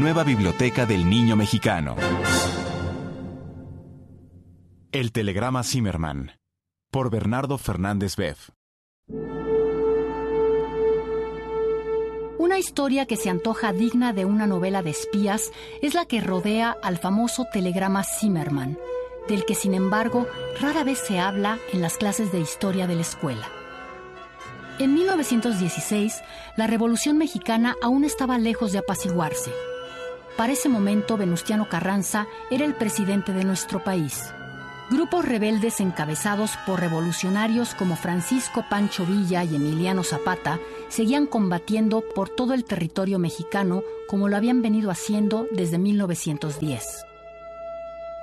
Nueva Biblioteca del Niño Mexicano. El telegrama Zimmermann, por Bernardo Fernández Beff. Una historia que se antoja digna de una novela de espías es la que rodea al famoso telegrama Zimmermann, del que, sin embargo, rara vez se habla en las clases de historia de la escuela. En 1916, la Revolución Mexicana aún estaba lejos de apaciguarse. Para ese momento, Venustiano Carranza era el presidente de nuestro país. Grupos rebeldes encabezados por revolucionarios como Francisco Pancho Villa y Emiliano Zapata seguían combatiendo por todo el territorio mexicano como lo habían venido haciendo desde 1910.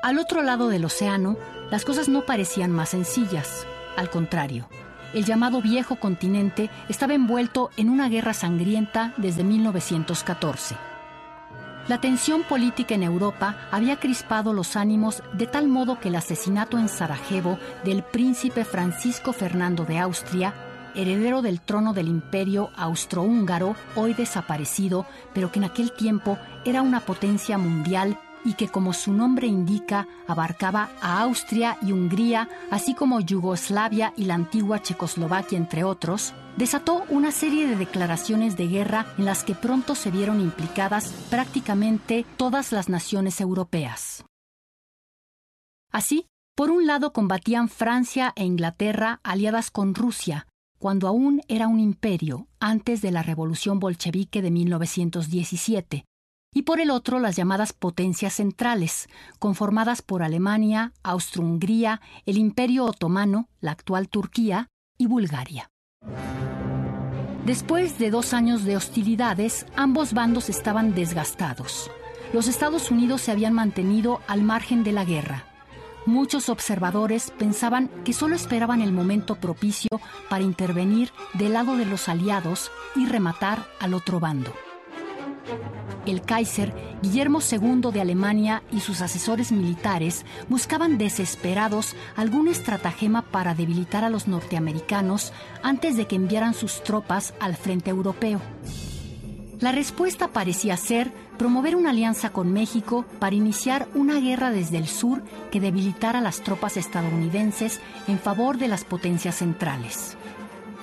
Al otro lado del océano, las cosas no parecían más sencillas. Al contrario, el llamado Viejo Continente estaba envuelto en una guerra sangrienta desde 1914. La tensión política en Europa había crispado los ánimos de tal modo que el asesinato en Sarajevo del príncipe Francisco Fernando de Austria, heredero del trono del imperio austrohúngaro, hoy desaparecido, pero que en aquel tiempo era una potencia mundial y que, como su nombre indica, abarcaba a Austria y Hungría, así como Yugoslavia y la antigua Checoslovaquia, entre otros, desató una serie de declaraciones de guerra en las que pronto se vieron implicadas prácticamente todas las naciones europeas. Así, por un lado combatían Francia e Inglaterra aliadas con Rusia, cuando aún era un imperio, antes de la Revolución Bolchevique de 1917, y por el otro las llamadas potencias centrales, conformadas por Alemania, Austro-Hungría, el Imperio Otomano, la actual Turquía y Bulgaria. Después de 2 años de hostilidades, ambos bandos estaban desgastados. Los Estados Unidos se habían mantenido al margen de la guerra. Muchos observadores pensaban que solo esperaban el momento propicio para intervenir del lado de los aliados y rematar al otro bando. El Kaiser, Guillermo II de Alemania y sus asesores militares buscaban desesperados algún estratagema para debilitar a los norteamericanos antes de que enviaran sus tropas al frente europeo. La respuesta parecía ser promover una alianza con México para iniciar una guerra desde el sur que debilitara a las tropas estadounidenses en favor de las potencias centrales.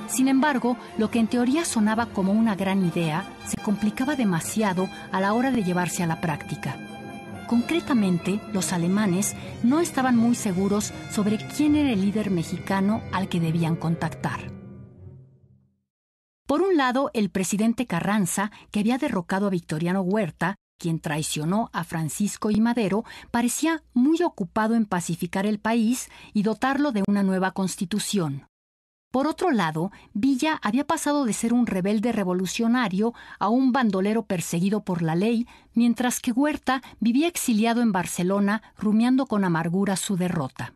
Sin embargo, lo que en teoría sonaba como una gran idea se complicaba demasiado a la hora de llevarse a la práctica. Concretamente, los alemanes no estaban muy seguros sobre quién era el líder mexicano al que debían contactar. Por un lado, el presidente Carranza, que había derrocado a Victoriano Huerta, quien traicionó a Francisco I. Madero, parecía muy ocupado en pacificar el país y dotarlo de una nueva constitución. Por otro lado, Villa había pasado de ser un rebelde revolucionario a un bandolero perseguido por la ley, mientras que Huerta vivía exiliado en Barcelona, rumiando con amargura su derrota.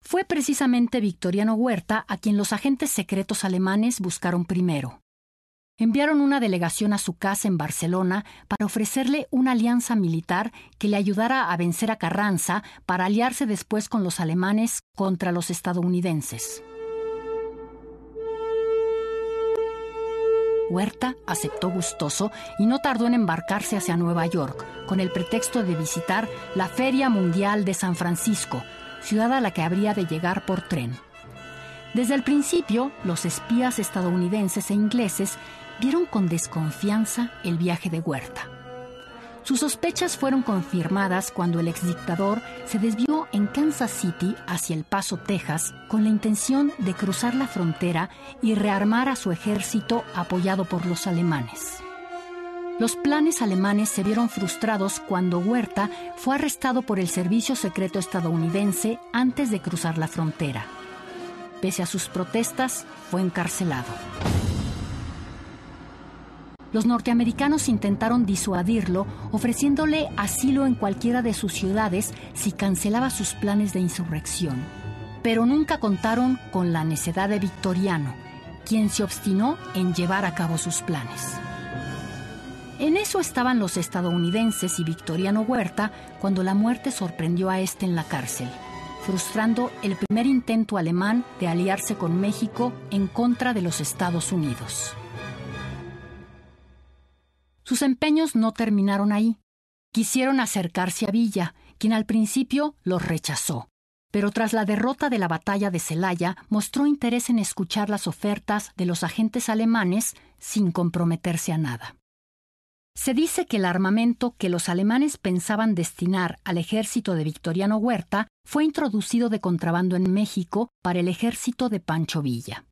Fue precisamente Victoriano Huerta a quien los agentes secretos alemanes buscaron primero. Enviaron una delegación a su casa en Barcelona para ofrecerle una alianza militar que le ayudara a vencer a Carranza para aliarse después con los alemanes contra los estadounidenses. Huerta aceptó gustoso y no tardó en embarcarse hacia Nueva York, con el pretexto de visitar la Feria Mundial de San Francisco, ciudad a la que habría de llegar por tren. Desde el principio, los espías estadounidenses e ingleses vieron con desconfianza el viaje de Huerta. Sus sospechas fueron confirmadas cuando el exdictador se desvió en Kansas City hacia El Paso, Texas, con la intención de cruzar la frontera y rearmar a su ejército apoyado por los alemanes. Los planes alemanes se vieron frustrados cuando Huerta fue arrestado por el Servicio Secreto estadounidense antes de cruzar la frontera. Pese a sus protestas, fue encarcelado. Los norteamericanos intentaron disuadirlo, ofreciéndole asilo en cualquiera de sus ciudades si cancelaba sus planes de insurrección. Pero nunca contaron con la necedad de Victoriano, quien se obstinó en llevar a cabo sus planes. En eso estaban los estadounidenses y Victoriano Huerta cuando la muerte sorprendió a este en la cárcel, frustrando el primer intento alemán de aliarse con México en contra de los Estados Unidos. Sus empeños no terminaron ahí. Quisieron acercarse a Villa, quien al principio los rechazó, pero tras la derrota de la batalla de Celaya mostró interés en escuchar las ofertas de los agentes alemanes sin comprometerse a nada. Se dice que el armamento que los alemanes pensaban destinar al ejército de Victoriano Huerta fue introducido de contrabando en México para el ejército de Pancho Villa.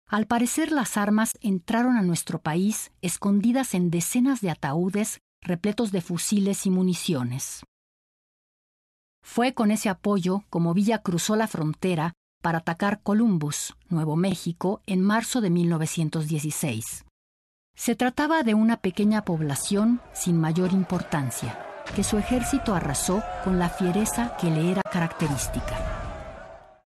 Al parecer, las armas entraron a nuestro país escondidas en decenas de ataúdes repletos de fusiles y municiones. Fue con ese apoyo como Villa cruzó la frontera para atacar Columbus, Nuevo México, en marzo de 1916. Se trataba de una pequeña población sin mayor importancia, que su ejército arrasó con la fiereza que le era característica.